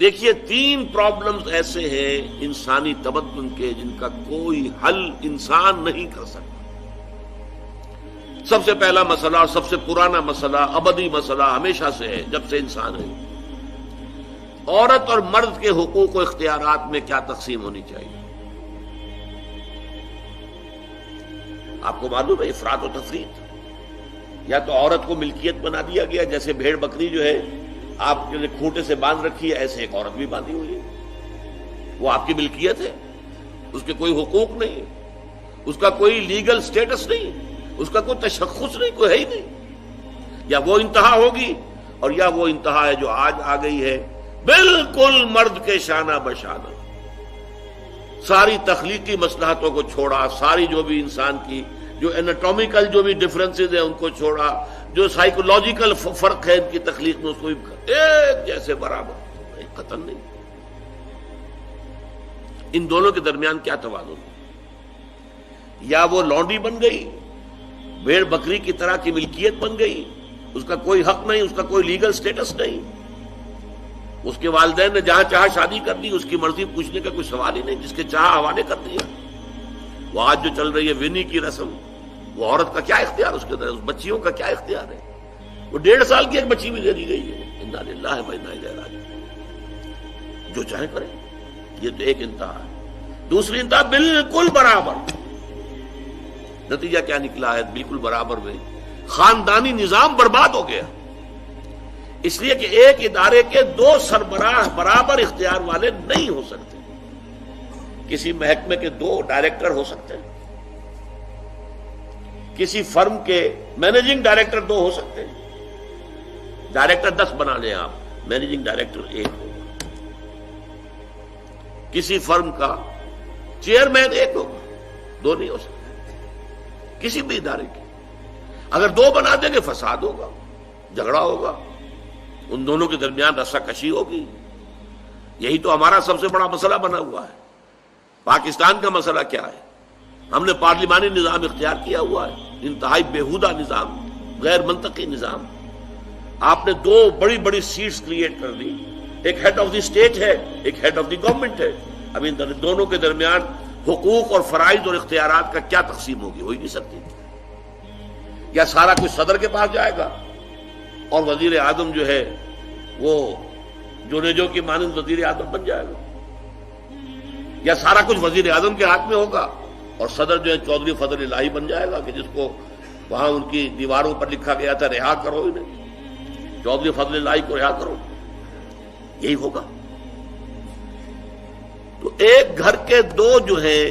دیکھیے 3 پرابلمز ایسے ہیں انسانی تمدن کے جن کا کوئی حل انسان نہیں کر سکتا۔ سب سے پہلا مسئلہ اور سب سے پرانا مسئلہ، ابدی مسئلہ ہمیشہ سے ہے جب سے انسان ہے، عورت اور مرد کے حقوق و اختیارات میں کیا تقسیم ہونی چاہیے۔ آپ کو معلوم ہے افراط و تفریط، یا تو عورت کو ملکیت بنا دیا گیا، جیسے بھیڑ بکری جو ہے آپ کے کھوٹے سے باندھ رکھی ہے، ایسے ایک عورت بھی باندھی ہوئی ہے، وہ آپ کی ملکیت ہے، اس کے کوئی حقوق نہیں، اس کا کوئی لیگل سٹیٹس نہیں، اس کا کوئی تشخص نہیں، کوئی ہے ہی نہیں۔ یا وہ انتہا ہوگی اور یا وہ انتہا ہے جو آج آ گئی ہے، بالکل مرد کے شانہ بشانہ، ساری تخلیقی مصلحتوں کو چھوڑا، ساری جو بھی انسان کی جو انیٹومیکل جو بھی ڈفرنسز ہیں ان کو چھوڑا، جو سائیکولوجیکل فرق ہے ان کی تخلیق میں، اس کو ایک جیسے برابر، ایک قطن نہیں۔ ان دونوں کے درمیان کیا توازن ہے؟ یا وہ لونڈی بن گئی، بھیڑ بکری کی طرح کی ملکیت بن گئی، اس کا کوئی حق نہیں، اس کا کوئی لیگل سٹیٹس نہیں، اس کے والدین نے جہاں چاہا شادی کر دی، اس کی مرضی پوچھنے کا کوئی سوال ہی نہیں، جس کے چاہا حوالے کر دیا۔ وہ آج جو چل رہی ہے ونی کی رسم، وہ عورت کا کیا اختیار اس کے اندر ہے، اس بچیوں کا کیا اختیار ہے؟ وہ 1.5 سال کی ایک بچی بھی دے دی گئی ہے، انا للہ و انا الیہ راجعون، جو چاہے کرے۔ یہ تو ایک انتہا ہے۔ دوسری انتہا بالکل برابر، نتیجہ کیا نکلا ہے؟ بالکل برابر میں خاندانی نظام برباد ہو گیا، اس لیے کہ ایک ادارے کے 2 سربراہ برابر اختیار والے نہیں ہو سکتے۔ کسی محکمے کے 2 ڈائریکٹر ہو سکتے ہیں، کسی فرم کے مینیجنگ ڈائریکٹر 2 ہو سکتے ہیں، ڈائریکٹر 10 بنا لیں آپ، مینیجنگ ڈائریکٹر 1 ہوگا۔ کسی فرم کا چیئرمین 1 ہوگا، 2 نہیں ہو سکتے کسی بھی ادارے کے۔ اگر 2 بنا دیں گے فساد ہوگا، جھگڑا ہوگا، ان دونوں کے درمیان رسا کشی ہوگی۔ یہی تو ہمارا سب سے بڑا مسئلہ بنا ہوا ہے۔ پاکستان کا مسئلہ کیا ہے؟ ہم نے پارلیمانی نظام اختیار کیا ہوا ہے، انتہائی بیہودہ نظام، غیر منطقی نظام۔ آپ نے 2 بڑی بڑی سیٹس کریٹ کر دی، ایک ہیڈ آف دی اسٹیٹ ہے، ایک ہیڈ آف دی گورنمنٹ ہے۔ اب ان دونوں کے درمیان حقوق اور فرائض اور اختیارات کا کیا تقسیم ہوگی؟ ہو ہی نہیں سکتی۔ یا سارا کچھ صدر کے پاس جائے گا اور وزیر اعظم جو ہے وہ جونیجو کی مانند وزیر اعظم بن جائے گا، یا سارا کچھ وزیر اعظم کے ہاتھ میں ہوگا اور صدر جو ہے چودھری فضل الہی بن جائے گا، کہ جس کو وہاں ان کی دیواروں پر لکھا گیا تھا رہا کرو انہیں، چودھری فضل الہی کو رہا کرو، یہی ہوگا۔ تو ایک گھر کے 2 جو ہیں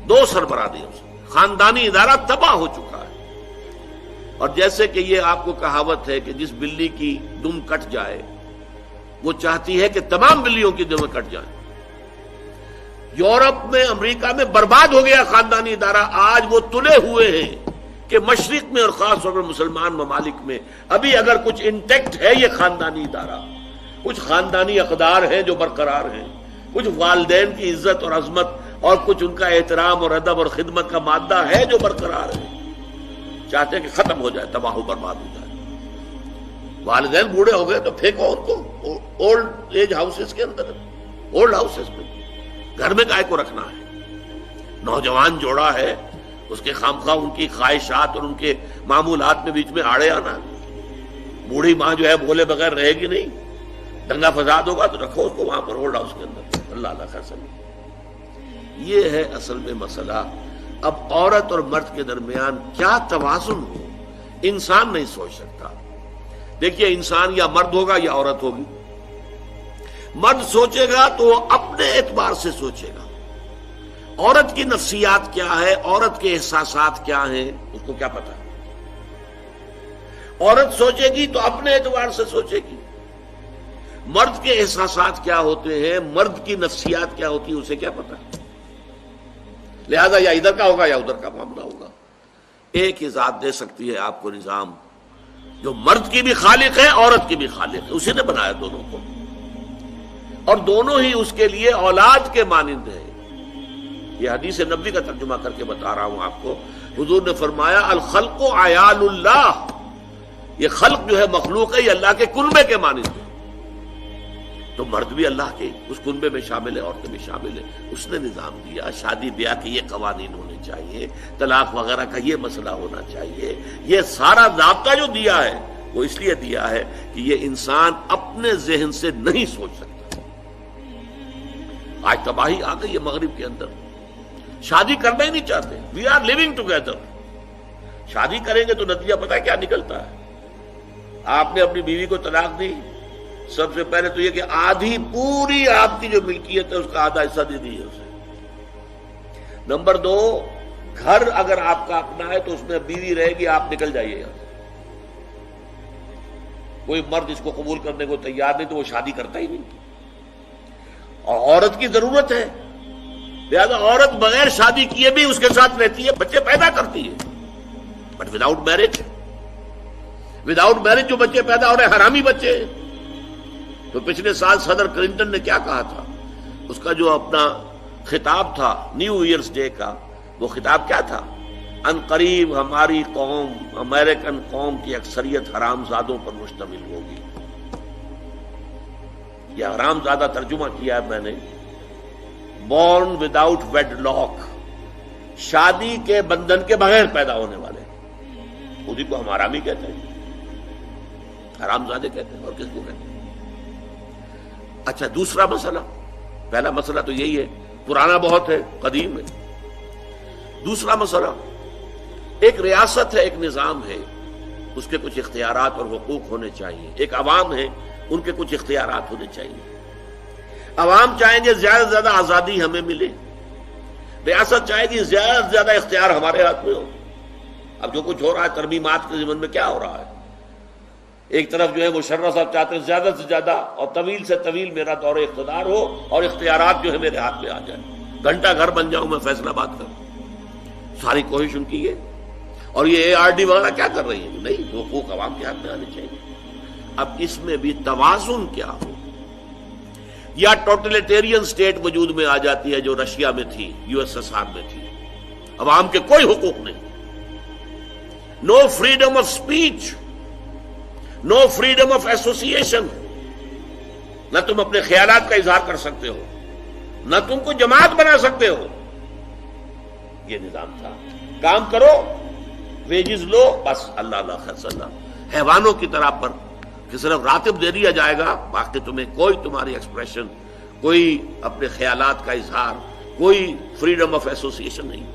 2 سربراہ نہیں ہو سکتے، خاندانی ادارہ تباہ ہو چکا ہے۔ اور جیسے کہ یہ آپ کو کہاوت ہے کہ جس بلی کی دم کٹ جائے وہ چاہتی ہے کہ تمام بلیوں کی دمیں کٹ جائیں۔ یورپ میں، امریکہ میں برباد ہو گیا خاندانی ادارہ، آج وہ تلے ہوئے ہیں کہ مشرق میں اور خاص طور پر مسلمان ممالک میں ابھی اگر کچھ انٹیکٹ ہے یہ خاندانی ادارہ، کچھ خاندانی اقدار ہیں جو برقرار ہیں، کچھ والدین کی عزت اور عظمت اور کچھ ان کا احترام اور ادب اور خدمت کا مادہ ہے جو برقرار ہے۔ چاہتے ہیں کہ ختم ہو جائے، تباہ و برباد ہو جائے۔ والدین بوڑھے ہو گئے تو پھینکو ان کو اولڈ ایج ہاؤسز کے اندر، اولڈ ہاؤسز میں، گھر میں کائے کو رکھنا ہے؟ نوجوان جوڑا ہے، اس کے خامخواہ ان کی خواہشات اور ان کے معمولات میں بیچ میں آڑے آنا۔ بوڑھی ماں جو ہے بولے بغیر رہے گی نہیں، دنگا فساد ہوگا تو رکھو اس کو وہاں پر اولڈ ہاؤس کے اندر۔ اللہ اللہ خیر سمجھ۔ یہ ہے اصل میں مسئلہ۔ اب عورت اور مرد کے درمیان کیا توازن ہو، انسان نہیں سوچ سکتا۔ دیکھیے انسان یا مرد ہوگا یا عورت ہوگی۔ مرد سوچے گا تو وہ اپنے اعتبار سے سوچے گا، عورت کی نفسیات کیا ہے، عورت کے احساسات کیا ہیں، اس کو کیا پتا۔ عورت سوچے گی تو اپنے اعتبار سے سوچے گی، مرد کے احساسات کیا ہوتے ہیں، مرد کی نفسیات کیا ہوتی ہے، اسے کیا پتا۔ لہذا یا ادھر کا ہوگا یا ادھر کا معاملہ ہوگا۔ ایک ہی ذات دے سکتی ہے آپ کو نظام، جو مرد کی بھی خالق ہے عورت کی بھی خالق ہے، اسی نے بنایا دونوں کو، اور دونوں ہی اس کے لیے اولاد کے مانند ہیں۔ یہ حدیث نبوی کا ترجمہ کر کے بتا رہا ہوں آپ کو۔ حضور نے فرمایا الخلق عیال اللہ، یہ خلق جو ہے مخلوق ہے، یہ اللہ کے کلبے کے مانند ہے۔ تو مرد بھی اللہ کے اس کنبے میں شامل ہے، عورتیں بھی شامل ہے. اس نے نظام دیا، شادی بیاہ کے یہ قوانین ہونے چاہیے، طلاق وغیرہ کا یہ مسئلہ ہونا چاہیے. یہ سارا ضابطہ جو دیا ہے وہ اس لیے دیا ہے کہ یہ انسان اپنے ذہن سے نہیں سوچ سکتا. آج تباہی آ گئی ہے مغرب کے اندر، شادی کرنا ہی نہیں چاہتے. We are living together. شادی کریں گے تو نتیجہ پتہ ہے کیا نکلتا ہے؟ آپ نے اپنی بیوی کو طلاق دی، سب سے پہلے تو یہ کہ آدھی پوری آپ کی جو ملکیت ہے اس کا آدھا حصہ دے دیجیے اسے. نمبر 2، گھر اگر آپ کا اپنا ہے تو اس میں بیوی رہے گی، آپ نکل جائیے یہاں سے. کوئی مرد اس کو قبول کرنے کو تیار نہیں تو وہ شادی کرتا ہی نہیں. اور عورت کی ضرورت ہے، لہذا عورت بغیر شادی کیے بھی اس کے ساتھ رہتی ہے، بچے پیدا کرتی ہے. بٹ وداؤٹ میرج جو بچے پیدا ہو رہے ہیں حرامی بچے. تو پچھلے سال صدر کلنٹن نے کیا کہا تھا؟ اس کا جو اپنا خطاب تھا نیو ایئرز ڈے کا، وہ خطاب کیا تھا؟ ان قریب ہماری قوم، امریکن قوم کی اکثریت حرام زادوں پر مشتمل ہوگی. یہ حرام زادہ ترجمہ کیا ہے میں نے، بورن وداؤٹ ویڈ لاک، شادی کے بندھن کے بغیر پیدا ہونے والے. خودی کو ہم حرامی کہتے ہیں، حرام زادے کہتے ہیں، اور کس کو کہتے ہیں؟ اچھا دوسرا مسئلہ، پہلا مسئلہ تو یہی ہے، پرانا بہت ہے، قدیم ہے. دوسرا مسئلہ، ایک ریاست ہے، ایک نظام ہے، اس کے کچھ اختیارات اور حقوق ہونے چاہیے. ایک عوام ہے، ان کے کچھ اختیارات ہونے چاہیے. عوام چاہیں گے زیادہ سے زیادہ آزادی ہمیں ملے، ریاست چاہے گی زیادہ سے زیادہ اختیار ہمارے ہاتھ میں ہو. اب جو کچھ ہو رہا ہے ترمیمات کے ضمن میں کیا ہو رہا ہے؟ ایک طرف جو ہے مشرف صاحب چاہتے ہیں زیادہ سے زیادہ اور طویل سے طویل میرا دور اقتدار ہو اور اختیارات جو ہے میرے ہاتھ میں آ جائے، گھنٹہ گھر بن جاؤں میں فیصلہ بات کروں. ساری کوشش ان کی ہے. اور یہ ARD وغیرہ کیا کر رہی ہے؟ نہیں، حقوق عوام کے ہاتھ میں آنے چاہیے. اب اس میں بھی توازن کیا ہو؟ یا ٹوٹلیٹیرین سٹیٹ وجود میں آ جاتی ہے جو رشیا میں تھی، USSR میں تھی، عوام کے کوئی حقوق نہیں، no freedom of speech, no freedom of association. نہ تم اپنے خیالات کا اظہار کر سکتے ہو، نہ تم کو جماعت بنا سکتے ہو. یہ نظام تھا. کام کرو، ویجز لو، بس اللہ اللہ خیر اللہ. حیوانوں کی طرح پر کہ صرف راتب دے دیا جائے گا، باقی تمہیں کوئی تمہاری ایکسپریشن، کوئی اپنے خیالات کا اظہار، کوئی فریڈم آف ایسوسیشن نہیں.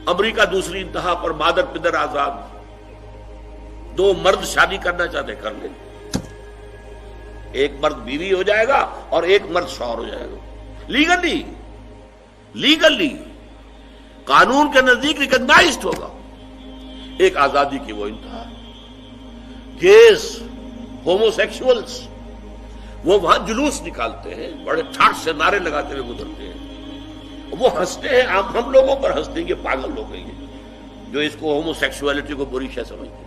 امریکہ دوسری انتہا پر، مادر پدر آزاد. 2 مرد شادی کرنا چاہتے کر لیں، ایک مرد بیوی ہو جائے گا اور ایک مرد شوہر ہو جائے گا. لیگلی قانون کے نزدیک ریکگنائزڈ ہوگا. ایک آزادی کی وہ انتہا. گیز، ہومو سیکشولز، وہ وہاں جلوس نکالتے ہیں، بڑے ٹھاٹ سے نعرے لگاتے ہوئے گزرتے ہیں. وہ ہنستے ہیں، ہم لوگوں پر ہنستے ہیں، یہ پاگل لوگ ہیں یہ جو اس کو ہومو سیکشولیٹی کو بری شے سمجھتے ہیں.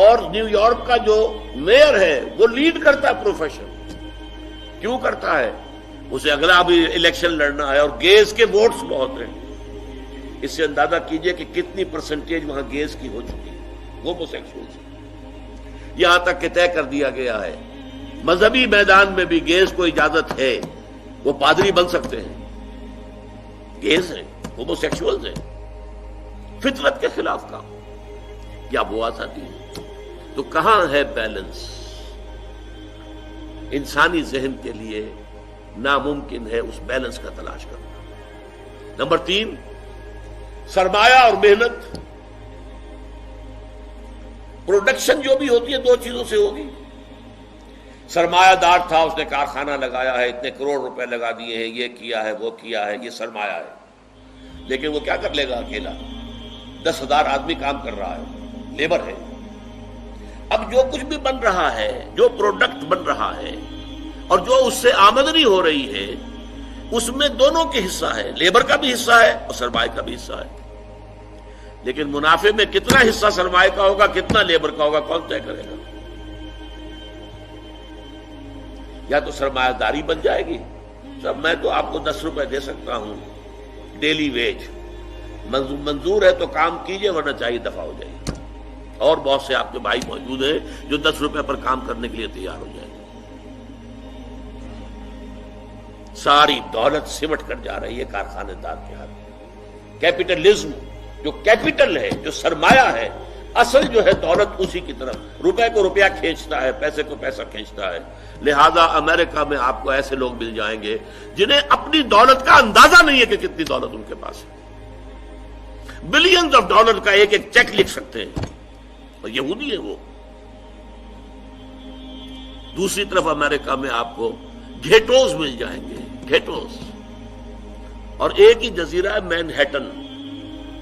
اور نیو یارک کا جو میئر ہے وہ لیڈ کرتا ہے پروفیشن. کیوں کرتا ہے؟ اسے اگلا بھی الیکشن لڑنا ہے اور گیز کے ووٹس بہت ہیں. اس سے اندازہ کیجئے کہ کتنی پرسنٹیج وہاں گیز کی ہو چکی ہے، ہومو سیکشولز. یہاں تک کہ طے کر دیا گیا ہے مذہبی میدان میں بھی گیز کو اجازت ہے، وہ پادری بن سکتے ہیں. گیز ہیں، ہومو سیکشولز ہیں، فطرت کے خلاف کام. کیا وہ آزادی ہے؟ تو کہاں ہے بیلنس؟ انسانی ذہن کے لیے ناممکن ہے اس بیلنس کا تلاش کرنا. نمبر 3، سرمایہ اور محنت. پروڈکشن جو بھی ہوتی ہے 2 چیزوں سے ہوگی. سرمایہ دار تھا، اس نے کارخانہ لگایا ہے، اتنے کروڑ روپے لگا دیے ہیں، یہ کیا ہے، وہ کیا ہے، یہ سرمایہ ہے. لیکن وہ کیا کر لے گا اکیلا؟ 10,000 آدمی کام کر رہا ہے، لیبر ہے. اب جو کچھ بھی بن رہا ہے، جو پروڈکٹ بن رہا ہے اور جو اس سے آمدنی ہو رہی ہے، اس میں دونوں کے حصہ ہے، لیبر کا بھی حصہ ہے اور سرمایہ کا بھی حصہ ہے. لیکن منافع میں کتنا حصہ سرمایہ کا ہوگا، کتنا لیبر کا ہوگا، کون طے کرے گا؟ یا تو سرمایہ داری بن جائے گی، سب میں تو آپ کو 10 روپے دے سکتا ہوں ڈیلی ویج، منظور ہے تو کام کیجئے ورنہ چاہیے دفع ہو جائے گی. اور بہت سے آپ کے بھائی موجود ہیں جو 10 روپے پر کام کرنے کے لیے تیار ہو جائیں گے. ساری دولت سمٹ کر جا رہی ہے کارخانے دار کے ہاتھ میں۔ کیپٹلزم جو کیپٹل ہے، جو سرمایہ ہے، اصل جو ہے دولت اسی کی طرف، روپے کو روپیہ کھینچتا ہے، پیسے کو پیسہ کھینچتا ہے۔ لہذا امریکہ میں آپ کو ایسے لوگ مل جائیں گے جنہیں اپنی دولت کا اندازہ نہیں ہے کہ کتنی دولت ان کے پاس ہے، بلینز آف ڈالر کا ایک ایک چیک لکھ سکتے ہیں، اور یہودی ہے وہ۔ دوسری طرف امریکہ میں آپ کو گھیٹوز مل جائیں گے، گھیٹوز، اور ایک ہی جزیرہ ہے مینہٹن،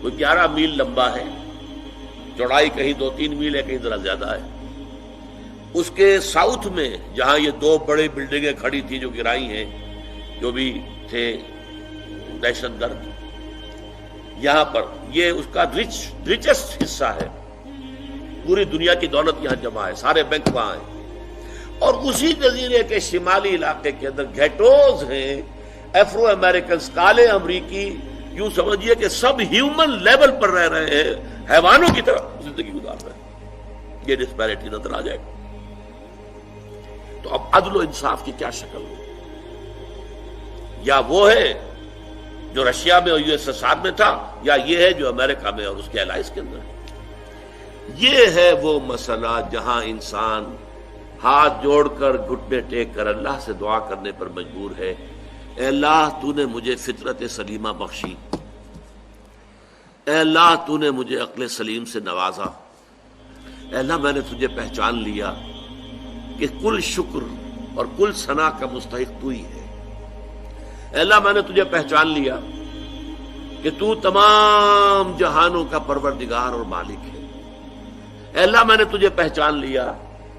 وہ 11 میل لمبا ہے، چوڑائی کہیں 2-3 میل ہے، کہیں ذرا زیادہ ہے۔ اس کے ساؤتھ میں جہاں یہ 2 بڑی بلڈنگیں کھڑی تھی جو گرائی ہیں، جو بھی تھے دہشت گرد، یہاں پر یہ اس کا ریچسٹ حصہ ہے، پوری دنیا کی دولت یہاں جمع ہے، سارے بینک وہاں ہیں۔ اور اسی جزیرے کے شمالی علاقے کے اندر گھیٹوز ہیں، افرو امریکنز، کالے امریکی، یوں سمجھیے کہ سب ہیومن لیول پر رہ رہے ہیں، حیوانوں کی طرح زندگی گزار رہے ہیں۔ یہ ڈسپیرٹی نظر آ جائے گا۔ تو اب عدل و انصاف کی کیا شکل ہو؟ یا وہ ہے جو رشیا میں اور USSR میں تھا، یا یہ ہے جو امریکہ میں اور اس کے الائز کے اندر ہے۔ یہ ہے وہ مسئلہ جہاں انسان ہاتھ جوڑ کر، گھٹنے ٹیک کر اللہ سے دعا کرنے پر مجبور ہے، اے اللہ تو نے مجھے فطرت سلیمہ بخشی، اے اللہ تو نے مجھے عقل سلیم سے نوازا، اے اللہ میں نے تجھے پہچان لیا کہ کل شکر اور کل ثنا کا مستحق تو ہی ہے، اے اللہ میں نے تجھے پہچان لیا کہ تو تمام جہانوں کا پروردگار اور مالک ہے، اے اللہ میں نے تجھے پہچان لیا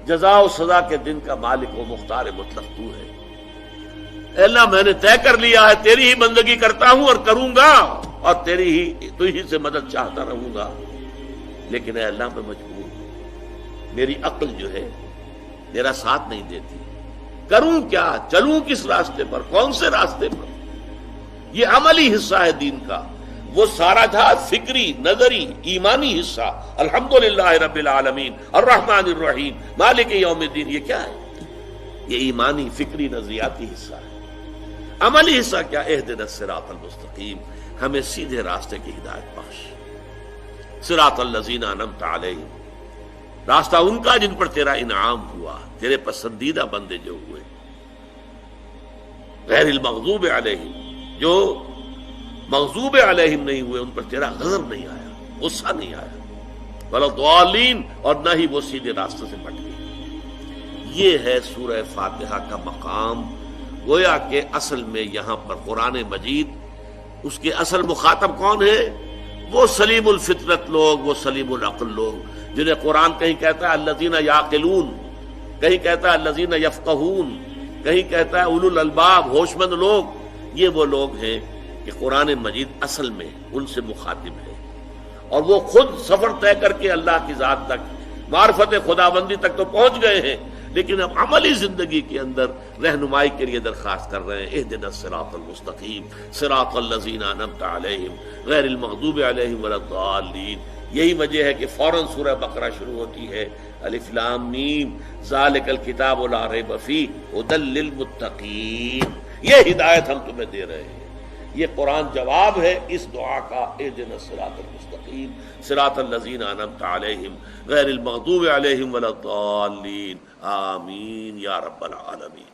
جزا و سزا کے دن کا مالک و مختار مطلق تو ہے، اے اللہ میں نے طے کر لیا ہے تیری ہی بندگی کرتا ہوں اور کروں گا، اور تو ہی سے مدد چاہتا رہوں گا، لیکن اے اللہ میں مجبور ہوں، میری عقل جو ہے میرا ساتھ نہیں دیتی، کروں کیا، چلوں کس راستے پر، کون سے راستے پر؟ یہ عملی حصہ ہے دین کا، وہ سارا تھا فکری، نظری، ایمانی حصہ، الحمدللہ رب العالمین الرحمن الرحیم مالک یوم الدین، یہ کیا ہے؟ یہ ایمانی، فکری، نظریاتی حصہ ہے۔ عملی حصہ کیا؟ اہدنا الصراط المستقیم، ہمیں سیدھے راستے کی ہدایت بخش، صراط الذین انعمت علیہم، راستہ ان کا جن پر تیرا انعام ہوا، تیرے پسندیدہ بندے جو ہوئے، غیر المغضوب علیہم، جو مغضوب علیہم نہیں ہوئے، ان پر تیرا غضب نہیں آیا، غصہ نہیں آیا، ولا الضالین، اور نہ ہی وہ سیدھے راستے سے بٹ گئے۔ یہ ہے سورہ فاتحہ کا مقام۔ گویا کہ اصل میں یہاں پر قرآن مجید، اس کے اصل مخاطب کون ہے؟ وہ سلیم الفطرت لوگ، وہ سلیم العقل لوگ، جنہیں قرآن کہیں کہتا ہے الذین یعقلون، کہیں کہتا ہے الذین یفقہون، کہیں کہتا ہے اولو الالباب، ہوش مند لوگ۔ یہ وہ لوگ ہیں کہ قرآن مجید اصل میں ان سے مخاطب ہے، اور وہ خود سفر طے کر کے اللہ کی ذات تک، معرفت خداوندی تک تو پہنچ گئے ہیں، لیکن اب عملی زندگی کے اندر رہنمائی کے لیے درخواست کر رہے ہیں، اہدنا الصراط المستقیم صراط الذین انعمت علیہم غیر المغضوب علیہم ولا الضالین۔ یہی وجہ ہے کہ فوراً سورہ بقرہ شروع ہوتی ہے، الف لام میم ذالک الکتاب لا ریب فیہ ھدی للمتقین، یہ ہدایت ہم تمہیں دے رہے ہیں۔ یہ قرآن جواب ہے اس دعا کا، اہدنا الصراط المستقیم صراط الذین انعمت علیہم غیر المغضوب علیہم ولا الضالین، آمین یا رب العالمین۔